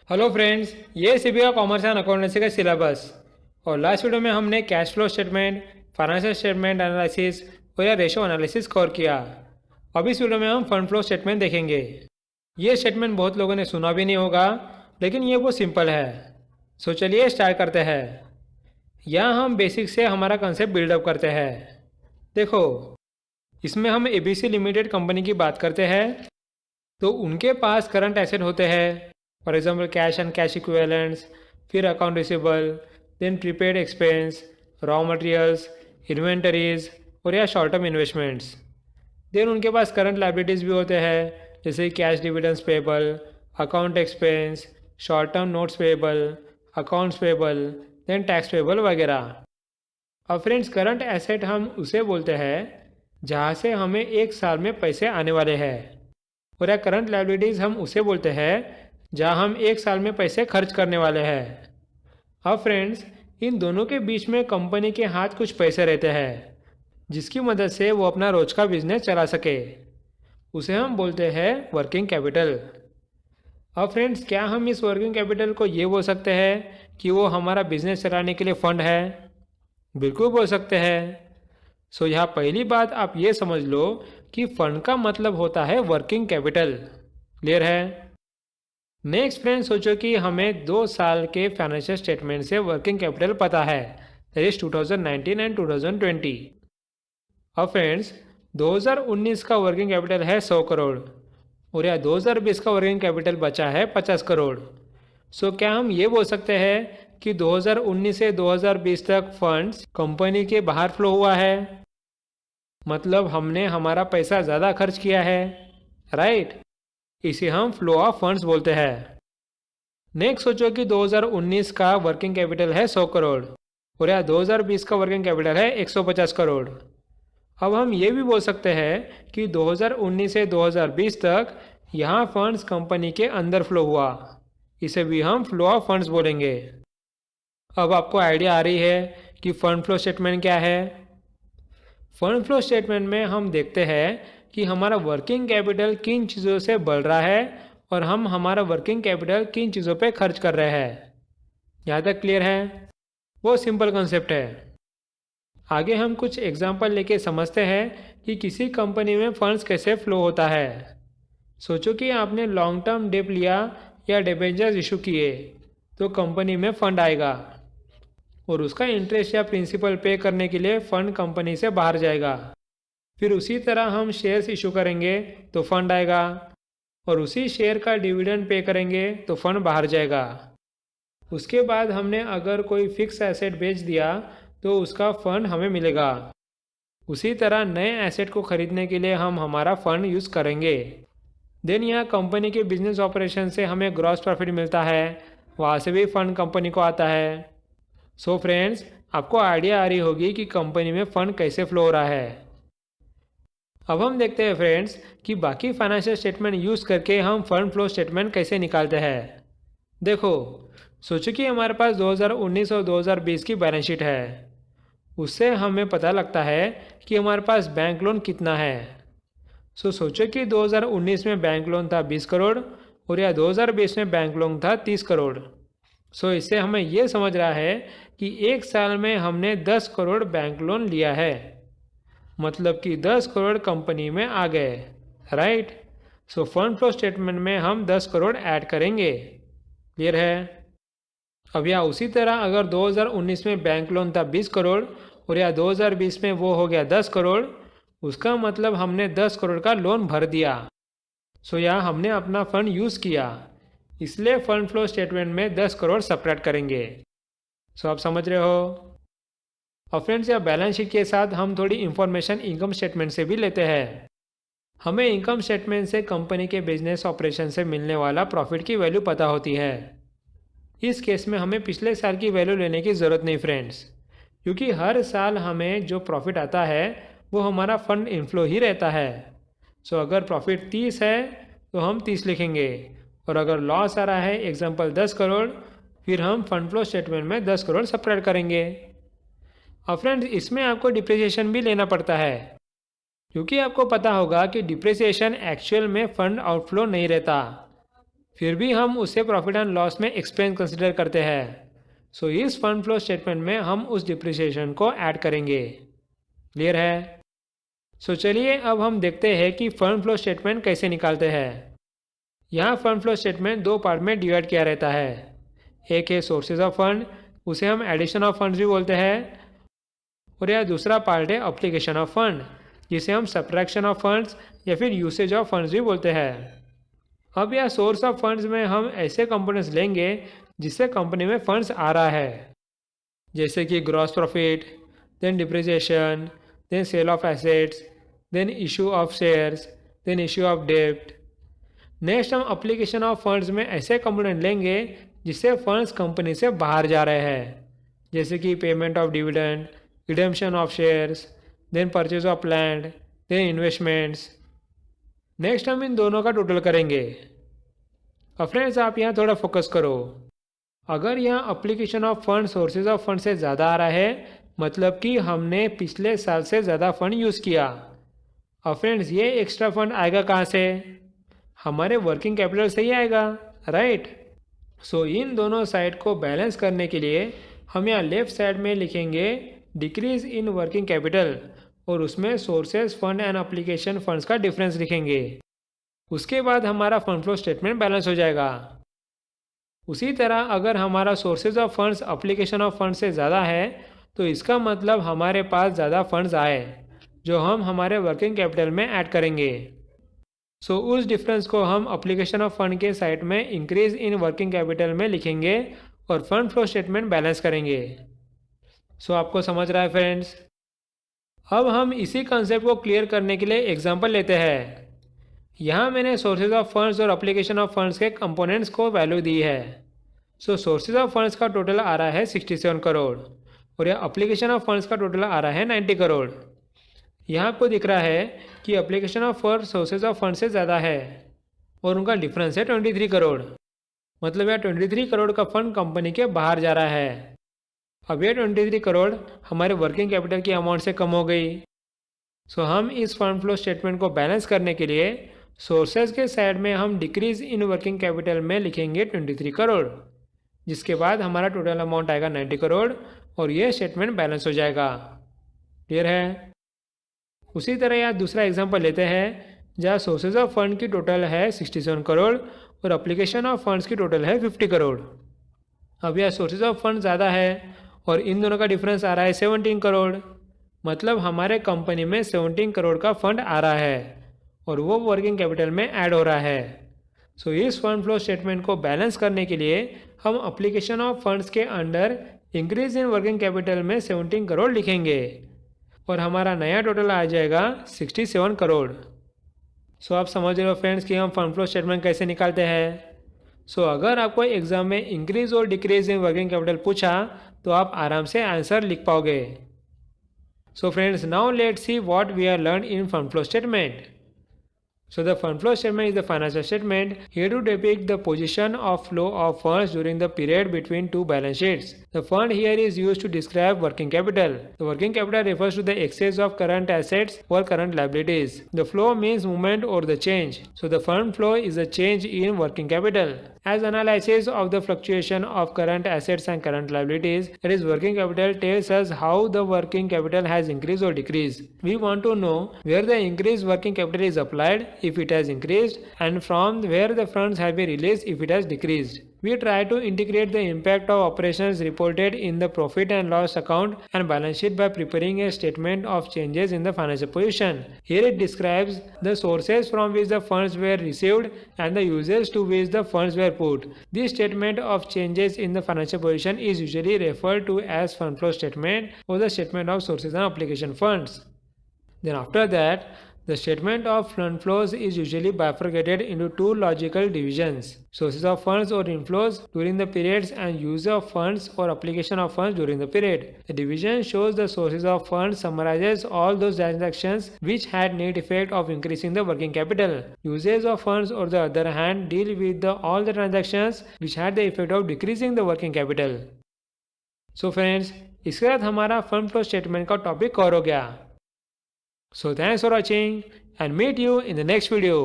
Hello friends, ये CBI commerce and accountancy का syllabus. और लास्ट वीडियो में हमने cash flow statement, financial statement analysis और या रेशो एनालिसिस कवर किया। अब इस वीडियो में हम फंड फ्लो स्टेटमेंट देखेंगे। ये स्टेटमेंट बहुत लोगों ने सुना भी नहीं होगा, लेकिन ये बहुत सिंपल है। सो चलिए स्टार्ट करते हैं। यहाँ हम बेसिक से हमारा कंसेप्ट बिल्डअप करते हैं। देखो, इसमें हम एबीसी लिमिटेड कंपनी की बात करते हैं, तो उनके पास करंट एसेट होते हैं। For example cash and cash equivalents, फिर account receivable, then prepaid expense, raw materials, inventories और या शॉर्ट टर्म इन्वेस्टमेंट्स। देन उनके पास करंट लाइबिलिटीज़ भी होते हैं, जैसे cash dividends payable, account expense, short term notes payable, accounts payable, then tax payable वगैरह। अब फ्रेंड्स, करंट एसेट हम उसे बोलते हैं जहाँ से हमें एक साल में पैसे आने वाले हैं, और या करंट लाइबिलिटीज़ हम उसे बोलते हैं जहाँ हम एक साल में पैसे खर्च करने वाले हैं। अब फ्रेंड्स, इन दोनों के बीच में कंपनी के हाथ कुछ पैसे रहते हैं, जिसकी मदद से वो अपना रोज का बिजनेस चला सके। उसे हम बोलते हैं वर्किंग कैपिटल। अब फ्रेंड्स, क्या हम इस वर्किंग कैपिटल को ये बोल सकते हैं कि वो हमारा बिजनेस चलाने के लिए फंड है? बिल्कुल बोल सकते हैं। सो यहाँ पहली बात आप ये समझ लो कि फंड का मतलब होता है वर्किंग कैपिटल। क्लियर है? नेक्स्ट फ्रेंड, सोचो कि हमें 2 साल के फाइनेंशियल स्टेटमेंट से वर्किंग कैपिटल पता है, दैट इज 2019 एंड 2020। अब फ्रेंड्स, 2019 का वर्किंग कैपिटल है 100 करोड़ और या 2020 का वर्किंग कैपिटल बचा है 50 करोड़। सो क्या हम ये बोल सकते हैं कि 2019 से 2020 तक फंड्स कंपनी के बाहर फ्लो हुआ है? मतलब हमने हमारा पैसा ज़्यादा खर्च किया है, राइट? इसे हम फ्लो ऑफ फंड्स बोलते हैं। नेक्स्ट सोचो कि 2019 का वर्किंग कैपिटल है 100 करोड़ और या 2020 का वर्किंग कैपिटल है 150 करोड़। अब हम ये भी बोल सकते हैं कि 2019 से 2020 तक यहाँ फंड्स कंपनी के अंदर फ्लो हुआ। इसे भी हम फ्लो ऑफ फंड्स बोलेंगे। अब आपको आइडिया आ रही है कि फंड फ्लो स्टेटमेंट क्या है? फंड फ्लो स्टेटमेंट में हम देखते हैं कि हमारा वर्किंग कैपिटल किन चीज़ों से बढ़ रहा है और हम हमारा वर्किंग कैपिटल किन चीज़ों पे खर्च कर रहे हैं। यहाँ तक क्लियर है? वो सिंपल कंसेप्ट है। आगे हम कुछ एग्जांपल लेके समझते हैं कि किसी कंपनी में फंड्स कैसे फ्लो होता है। सोचो कि आपने लॉन्ग टर्म डेट लिया या डिबेंचर्स इशू किए, तो कंपनी में फंड आएगा और उसका इंटरेस्ट या प्रिंसिपल पे करने के लिए फंड कंपनी से बाहर जाएगा। फिर उसी तरह हम शेयर्स इशू करेंगे तो फंड आएगा, और उसी शेयर का डिविडेंड पे करेंगे तो फंड बाहर जाएगा। उसके बाद हमने अगर कोई फिक्स एसेट बेच दिया तो उसका फंड हमें मिलेगा। उसी तरह नए एसेट को खरीदने के लिए हम हमारा फंड यूज़ करेंगे। देन यहाँ कंपनी के बिजनेस ऑपरेशन से हमें ग्रॉस प्रॉफिट मिलता है, वहाँ से भी फंड कंपनी को आता है। सो फ्रेंड्स, आपको आइडिया आ रही होगी कि कंपनी में फंड कैसे फ्लो हो रहा है। अब हम देखते हैं फ्रेंड्स कि बाकी फाइनेंशियल स्टेटमेंट यूज़ करके हम फंड फ्लो स्टेटमेंट कैसे निकालते हैं। देखो, सोचो कि हमारे पास 2019 और 2020 की बैलेंस शीट है। उससे हमें पता लगता है कि हमारे पास बैंक लोन कितना है। सोचो कि 2019 में बैंक लोन था 20 करोड़ और या 2020 में बैंक लोन था 30 करोड़। इससे हमें यह समझ रहा है कि एक साल में हमने 10 करोड़ बैंक लोन लिया है, मतलब कि 10 करोड़ कंपनी में आ गए, राइट? फंड फ्लो स्टेटमेंट में हम 10 करोड़ ऐड करेंगे। क्लियर है? अब या उसी तरह अगर 2019 में बैंक लोन था 20 करोड़ और या 2020 में वो हो गया 10 करोड़, उसका मतलब हमने 10 करोड़ का लोन भर दिया। यहाँ हमने अपना फंड यूज़ किया, इसलिए फंड फ्लो स्टेटमेंट में 10 करोड़ सब्ट्रैक्ट करेंगे। आप समझ रहे हो? और फ्रेंड्स, या बैलेंस शीट के साथ हम थोड़ी इंफॉर्मेशन इनकम स्टेटमेंट से भी लेते हैं। हमें इनकम स्टेटमेंट से कंपनी के बिजनेस ऑपरेशन से मिलने वाला प्रॉफिट की वैल्यू पता होती है। इस केस में हमें पिछले साल की वैल्यू लेने की ज़रूरत नहीं फ्रेंड्स, क्योंकि हर साल हमें जो प्रॉफिट आता है वो हमारा फंड इनफ्लो ही रहता है। अगर प्रॉफिट 30 है तो हम 30 लिखेंगे, और अगर लॉस आ रहा है एग्जाम्पल 10 करोड़, फिर हम फंड फ्लो स्टेटमेंट में 10 करोड़ सब्ट्रैक्ट करेंगे। और फ्रेंड्स, इसमें आपको डिप्रिसिएशन भी लेना पड़ता है, क्योंकि आपको पता होगा कि डिप्रिसिएशन एक्चुअल में फंड आउटफ्लो नहीं रहता। फिर भी हम उसे प्रॉफिट एंड लॉस में एक्सपेंस कंसिडर करते हैं। सो इस फंड फ्लो स्टेटमेंट में हम उस डिप्रिसिएशन को ऐड करेंगे। क्लियर है? सो चलिए अब हम देखते हैं कि फंड फ्लो स्टेटमेंट कैसे निकालते हैं। यहाँ फंड फ्लो स्टेटमेंट दो पार्ट में डिवाइड किया रहता है। एक है सोर्सेज ऑफ फंड, उसे हम एडिशन ऑफ फंड्स भी बोलते हैं, और यह दूसरा पार्ट है अप्लीकेशन ऑफ फंड, जिसे हम सब्ट्रैक्शन ऑफ फंड्स या फिर यूसेज ऑफ फंड्स भी बोलते हैं। अब यह सोर्स ऑफ फंड्स में हम ऐसे कंपोनेंट्स लेंगे जिससे कंपनी में फंड्स आ रहा है, जैसे कि gross profit, then depreciation, then sale of assets, then issue of shares, then issue of डेब्ट। नेक्स्ट हम अप्लीकेशन ऑफ फंड्स में ऐसे कंपोनेंट लेंगे जिससे फंड्स कंपनी से बाहर जा रहे हैं, जैसे कि payment of dividend, redemption of shares, then purchase of land, then investments. Next हम इन दोनों का टोटल करेंगे। अब फ्रेंड्स आप यहाँ थोड़ा फोकस करो। अगर यहाँ application of fund sources of fund से ज़्यादा आ रहा है, मतलब कि हमने पिछले साल से ज़्यादा फंड यूज़ किया। अब फ्रेंड्स ये एक्स्ट्रा फंड आएगा कहाँ से? हमारे वर्किंग कैपिटल से ही आएगा, राइट? सो इन दोनों साइड को बैलेंस करने के लिए हम यहाँ लेफ्ट साइड में लिखेंगे डिक्रीज इन वर्किंग कैपिटल, और उसमें sources fund and application funds का डिफरेंस लिखेंगे। उसके बाद हमारा फंड फ्लो स्टेटमेंट बैलेंस हो जाएगा। उसी तरह अगर हमारा sources of funds application of fund से ज़्यादा है, तो इसका मतलब हमारे पास ज़्यादा फंड्स आए जो हम हमारे वर्किंग कैपिटल में ऐड करेंगे। सो उस डिफरेंस को हम अप्लीकेशन ऑफ फंड के साइड में इंक्रीज इन वर्किंग कैपिटल में लिखेंगे और फंड फ्लो स्टेटमेंट बैलेंस करेंगे। सो आपको समझ रहा है फ्रेंड्स? अब हम इसी कंसेप्ट को क्लियर करने के लिए एग्जांपल लेते हैं। यहाँ मैंने सोर्सेज ऑफ फंड्स और एप्लीकेशन ऑफ फंड्स के कंपोनेंट्स को वैल्यू दी है। सो सोर्सेज ऑफ फंड्स का टोटल आ रहा है 67 करोड़ और यह एप्लीकेशन ऑफ फंड्स का टोटल आ रहा है 90 करोड़। यहाँ आपको दिख रहा है कि application of fund sources of fund से ज़्यादा है और उनका डिफरेंस है 23 करोड़। मतलब यह 23 करोड़ का फंड कंपनी के बाहर जा रहा है। अब यह 23 करोड़ हमारे वर्किंग कैपिटल की अमाउंट से कम हो गई। सो हम इस फंड फ्लो स्टेटमेंट को बैलेंस करने के लिए सोर्सेज के साइड में हम डिक्रीज इन वर्किंग कैपिटल में लिखेंगे 23 करोड़, जिसके बाद हमारा टोटल अमाउंट आएगा 90 करोड़ और ये स्टेटमेंट बैलेंस हो जाएगा। क्लियर है? उसी तरह यहाँ दूसरा एग्जांपल लेते हैं जहाँ सोर्सेज ऑफ फंड की टोटल है 67 करोड़ और एप्लीकेशन ऑफ फंड्स की टोटल है 50 करोड़। अब यह सोर्सेज ऑफ फंड ज़्यादा है और इन दोनों का डिफरेंस आ रहा है 17 करोड़। मतलब हमारे कंपनी में 17 करोड़ का फंड आ रहा है और वो वर्किंग कैपिटल में ऐड हो रहा है। सो इस फंड फ्लो स्टेटमेंट को बैलेंस करने के लिए हम एप्लीकेशन ऑफ फंड्स के under increase in working capital में 17 करोड़ लिखेंगे और हमारा नया टोटल आ जाएगा 67 करोड़। सो आप समझ रहे हो फ्रेंड्स कि हम फंड फ्लो स्टेटमेंट कैसे निकालते हैं। सो अगर आपको एग्जाम में इंक्रीज और डिक्रीज इन वर्किंग कैपिटल पूछा तो आप आराम से आंसर लिख पाओगे। So friends, now let's see what we have learned in fund flow statement. So the fund flow statement is the financial statement here to depict the position of flow of funds during the period between two balance sheets. The fund here is used to describe working capital. The working capital refers to the excess of current assets or current liabilities. The flow means movement or the change. So the fund flow is a change in working capital. As analysis of the fluctuation of current assets and current liabilities, that is working capital, tells us how the working capital has increased or decreased. We want to know where the increased working capital is applied if it has increased and from where the funds have been released if it has decreased. We try to integrate the impact of operations reported in the profit and loss account and balance sheet by preparing a statement of changes in the financial position. Here it describes the sources from which the funds were received and the uses to which the funds were put. This statement of changes in the financial position is usually referred to as fund flow statement or the statement of sources and application funds. Then after that, the statement of fund flows is usually bifurcated into two logical divisions: sources of funds or inflows during the periods and use of funds or application of funds during the period. The division shows the sources of funds summarizes all those transactions which had net effect of increasing the working capital. Uses of funds on the other hand deal with all the transactions which had the effect of decreasing the working capital. So friends, इसके साथ हमारा fund flow statement का topic cover हो गया. So thanks for watching and meet you in the next video.